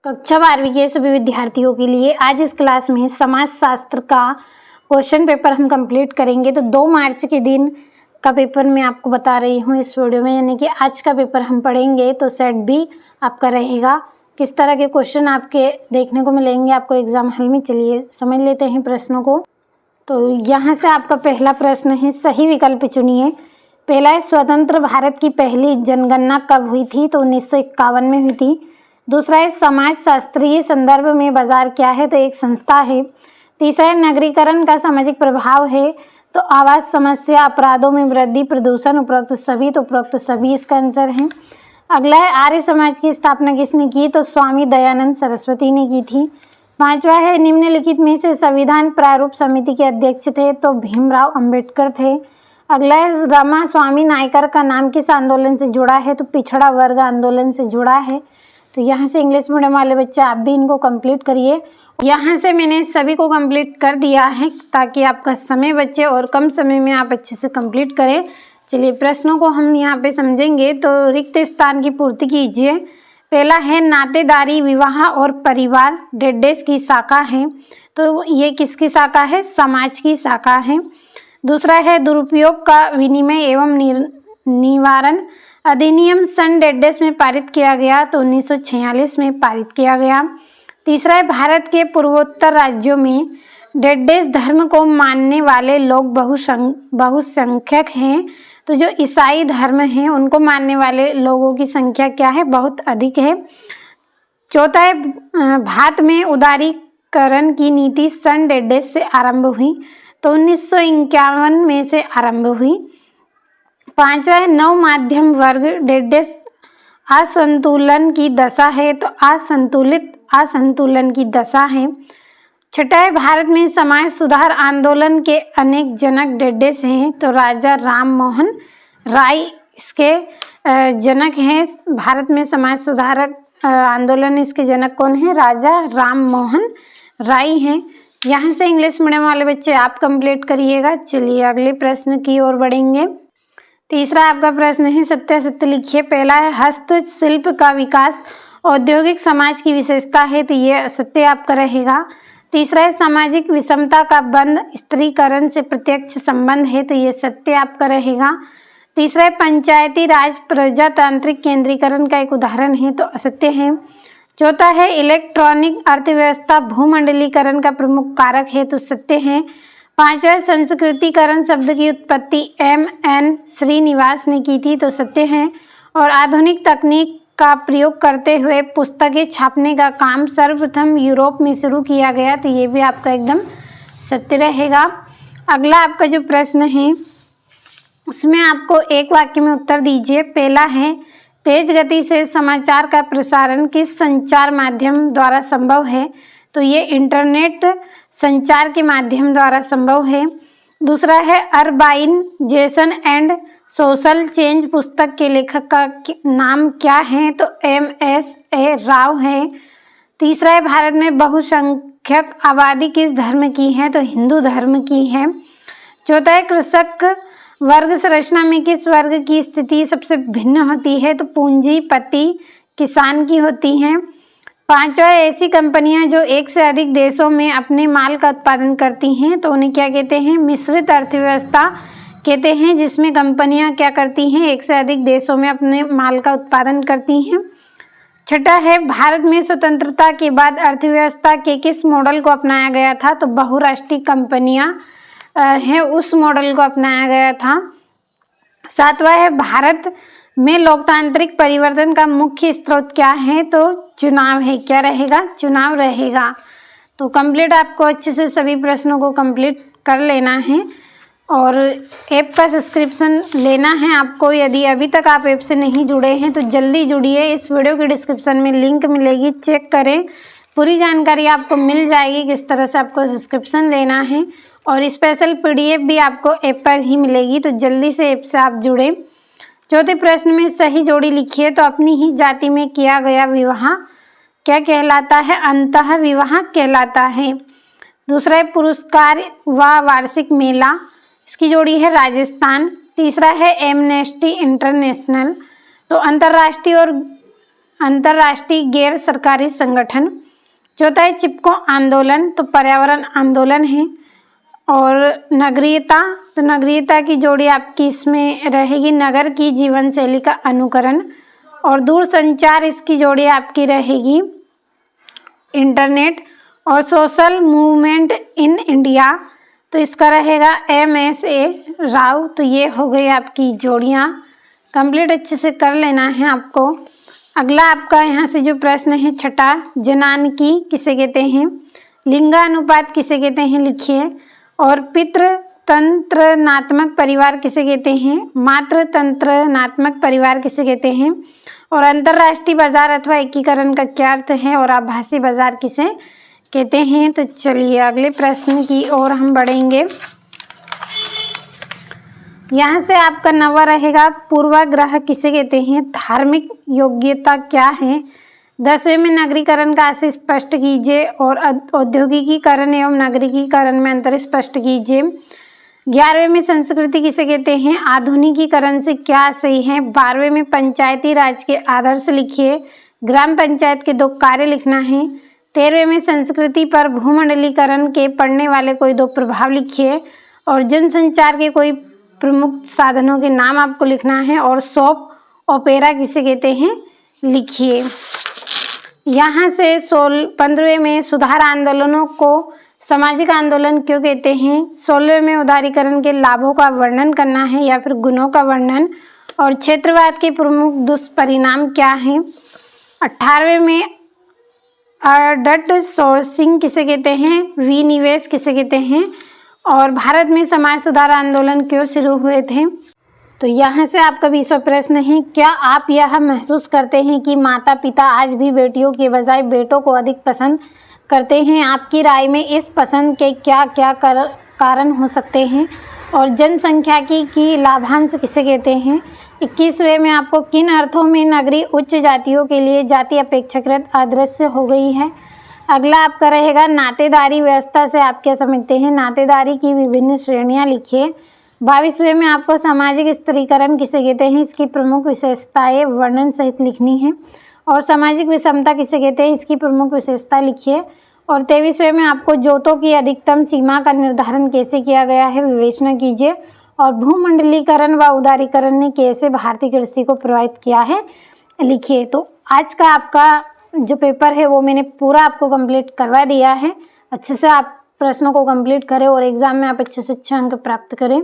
कक्षा 12वीं के सभी विद्यार्थियों के लिए आज इस क्लास में समाज शास्त्र का क्वेश्चन पेपर हम कंप्लीट करेंगे। तो 2 मार्च के दिन का पेपर मैं आपको बता रही हूँ इस वीडियो में, यानी कि आज का पेपर हम पढ़ेंगे। तो सेट बी आपका रहेगा। किस तरह के क्वेश्चन आपके देखने को मिलेंगे आपको एग्जाम हॉल में, चलिए समझ लेते हैं प्रश्नों को। तो यहाँ से आपका पहला प्रश्न है, सही विकल्प चुनिए। पहला है, स्वतंत्र भारत की पहली जनगणना कब हुई थी? तो 1951 में हुई थी। दूसरा है, समाज शास्त्रीय संदर्भ में बाजार क्या है? तो एक संस्था है। तीसरा है, नगरीकरण का सामाजिक प्रभाव है। तो आवास समस्या, अपराधों में वृद्धि, प्रदूषण, उपरोक्त सभी। तो उपरोक्त सभी इसका आंसर है। अगला है, आर्य समाज की स्थापना किसने की? तो स्वामी दयानंद सरस्वती ने की थी। पांचवा है, निम्नलिखित में से संविधान प्रारूप समिति के अध्यक्ष थे? तो भीमराव अंबेडकर थे। अगला है, रमा स्वामी नायकर का नाम किस आंदोलन से जुड़ा है? तो पिछड़ा वर्ग आंदोलन से जुड़ा है। तो यहाँ से इंग्लिश मीडियम वाले बच्चे आप भी इनको कंप्लीट करिए। यहाँ से मैंने सभी को कंप्लीट कर दिया है ताकि आपका समय बचे और कम समय में आप अच्छे से कंप्लीट करें। चलिए प्रश्नों को हम यहाँ पे समझेंगे। तो रिक्त स्थान की पूर्ति कीजिए। पहला है, नातेदारी, विवाह और परिवार डेडेस की शाखा है। तो ये किसकी शाखा है? समाज की शाखा है। दूसरा है, दुरुपयोग का विनिमय एवं निवारण अधिनियम सन डेडेस में पारित किया गया। तो 1946 में पारित किया गया। तीसरा है, भारत के पूर्वोत्तर राज्यों में डेडेस धर्म को मानने वाले लोग बहुसंख्यक हैं। तो जो ईसाई धर्म है उनको मानने वाले लोगों की संख्या क्या है? बहुत अधिक है। चौथा है, भारत में उदारीकरण की नीति सन डेडेस से आरंभ हुई। तो 1951 में से आरंभ हुई। पांचवा है, नव माध्यम वर्ग डेडेस असंतुलन की दशा है। तो असंतुलन की दशा है। छठा है, भारत में समाज सुधार आंदोलन के अनेक जनक डेडेस हैं। तो राजा राम मोहन राय इसके जनक हैं। भारत में समाज सुधारक आंदोलन इसके जनक कौन है? राजा राम मोहन राय हैं। यहाँ से इंग्लिश मीडियम वाले बच्चे आप कंप्लीट करिएगा। चलिए अगले प्रश्न की ओर बढ़ेंगे। तीसरा आपका प्रश्न है, सत्यासत्य लिखिए। पहला है, हस्तशिल्प का विकास औद्योगिक समाज की विशेषता है। तो ये असत्य आपका रहेगा। तीसरा है, सामाजिक विषमता का बंद स्त्रीकरण से प्रत्यक्ष संबंध है। तो ये सत्य आपका रहेगा। तीसरा है, पंचायती राज प्रजातांत्रिक केंद्रीकरण का एक उदाहरण है। तो असत्य है। चौथा है, इलेक्ट्रॉनिक अर्थव्यवस्था भूमंडलीकरण का प्रमुख कारक है। तो सत्य है। पांचवा, संस्कृतिकरण शब्द की उत्पत्ति M.N. श्रीनिवास ने की थी। तो सत्य है। और आधुनिक तकनीक का प्रयोग करते हुए पुस्तकें छापने का काम सर्वप्रथम यूरोप में शुरू किया गया। तो ये भी आपका एकदम सत्य रहेगा। अगला आपका जो प्रश्न है उसमें आपको एक वाक्य में उत्तर दीजिए। पहला है, तेज गति से समाचार का प्रसारण किस संचार माध्यम द्वारा संभव है? तो ये इंटरनेट संचार के माध्यम द्वारा संभव है। दूसरा है, अर्बाइजेशन एंड सोशल चेंज पुस्तक के लेखक का नाम क्या है? तो M.S.A. राव है। तीसरा है, भारत में बहुसंख्यक आबादी किस धर्म की है? तो हिंदू धर्म की है। चौथा है, कृषक वर्ग संरचना में किस वर्ग की स्थिति सबसे भिन्न होती है? तो पूंजीपति किसान की होती है। पांचवा, ऐसी कंपनियां जो एक से अधिक देशों में अपने माल का उत्पादन करती हैं तो उन्हें क्या कहते हैं? मिश्रित अर्थव्यवस्था कहते हैं, जिसमें कंपनियां क्या करती हैं? एक से अधिक देशों में अपने माल का उत्पादन करती हैं। छठा है, भारत में स्वतंत्रता के बाद अर्थव्यवस्था के किस मॉडल को अपनाया गया था? तो बहुराष्ट्रीय कंपनियां हैं उस मॉडल को अपनाया गया था। सातवां है, भारत में लोकतांत्रिक परिवर्तन का मुख्य स्रोत क्या है? तो चुनाव है। क्या रहेगा? चुनाव रहेगा। तो कंप्लीट आपको अच्छे से सभी प्रश्नों को कंप्लीट कर लेना है और ऐप का सब्सक्रिप्शन लेना है आपको। यदि अभी तक आप ऐप से नहीं जुड़े हैं तो जल्दी जुड़िए। इस वीडियो के डिस्क्रिप्शन में लिंक मिलेगी, चेक करें, पूरी जानकारी आपको मिल जाएगी किस तरह से आपको सब्सक्रिप्शन लेना है। और स्पेशल PDF भी आपको ऐप पर ही मिलेगी। तो जल्दी से ऐप से आप जुड़ें। चौथे प्रश्न में सही जोड़ी लिखिए। तो अपनी ही जाति में किया गया विवाह क्या कहलाता है? अंतः विवाह कहलाता है। दूसरा है, पुरस्कार व वार्षिक मेला, इसकी जोड़ी है राजस्थान। तीसरा है, एमनेस्टी इंटरनेशनल। तो अंतर्राष्ट्रीय और अंतर्राष्ट्रीय गैर सरकारी संगठन। चौथा है चिपको आंदोलन, तो पर्यावरण आंदोलन है। और नगरीयता, तो नगरीयता की जोड़ी आपकी इसमें रहेगी नगर की जीवन शैली का अनुकरण। और दूरसंचार, इसकी जोड़ी आपकी रहेगी इंटरनेट। और सोशल मूवमेंट इन इंडिया, तो इसका रहेगा MSA राव। तो ये हो गई आपकी जोड़ियाँ, कंप्लीट अच्छे से कर लेना है आपको। अगला आपका यहाँ से जो प्रश्न है छठा, जनानकी किसे कहते हैं, लिंगानुपात किसे कहते हैं लिखिए। और पितृतंत्रनात्मक परिवार किसे कहते हैं, मातृतंत्रनात्मक परिवार किसे कहते हैं। और अंतर्राष्ट्रीय बाजार अथवा एकीकरण का क्या अर्थ है, और आभासी बाजार किसे कहते हैं। तो चलिए अगले प्रश्न की ओर हम बढ़ेंगे। यहाँ से आपका 9वां रहेगा, पूर्वाग्रह किसे कहते हैं, धार्मिक योग्यता क्या है। 10वें में नगरीकरण का आशय स्पष्ट कीजिए। और औद्योगिकीकरण एवं नगरीकरण में अंतर स्पष्ट कीजिए। 11वें में संस्कृति किसे कहते हैं, आधुनिकीकरण से क्या सही है। 12वें में पंचायती राज के आदर्श लिखिए, ग्राम पंचायत के 2 कार्य लिखना है। 13वें में संस्कृति पर भूमंडलीकरण के पड़ने वाले कोई 2 प्रभाव लिखिए। और जनसंचार के कोई प्रमुख साधनों के नाम आपको लिखना है। और सोप ओपेरा किसे कहते हैं लिखिए। यहाँ से 15वें में सुधार आंदोलनों को सामाजिक आंदोलन क्यों कहते हैं। 16वें में उदारीकरण के लाभों का वर्णन करना है या फिर गुणों का वर्णन। और क्षेत्रवाद के प्रमुख दुष्परिणाम क्या हैं। 18वें में अडल्ट सोर्सिंग किसे कहते हैं, विनिवेश किसे कहते हैं। और भारत में समाज सुधार आंदोलन क्यों शुरू हुए थे। तो यहाँ से आपका 20वां प्रश्न है, क्या आप यह महसूस करते हैं कि माता पिता आज भी बेटियों के बजाय बेटों को अधिक पसंद करते हैं। आपकी राय में इस पसंद के क्या क्या कारण हो सकते हैं। और जनसंख्याकी की लाभांश किसे कहते हैं। 21वें में आपको किन अर्थों में नगरीय उच्च जातियों के लिए जाति अपेक्षाकृत अदृश्य हो गई है। अगला आपका रहेगा नातेदारी व्यवस्था से आप क्या समझते हैं, नातेदारी की विभिन्न श्रेणियां लिखिए। 22वें में आपको सामाजिक स्त्रीकरण किसे कहते हैं, इसकी प्रमुख विशेषताएं वर्णन सहित लिखनी है। और सामाजिक विषमता किसे कहते हैं, इसकी प्रमुख विशेषता लिखिए। और 23वें में आपको जोतों की अधिकतम सीमा का निर्धारण कैसे किया गया है, विवेचना कीजिए। और भूमंडलीकरण व उदारीकरण ने कैसे भारतीय कृषि को प्रभावित किया है, लिखिए। तो आज का आपका जो पेपर है वो मैंने पूरा आपको कंप्लीट करवा दिया है। अच्छे से आप प्रश्नों को कंप्लीट करें और एग्जाम में आप अच्छे से अच्छे अंक प्राप्त करें।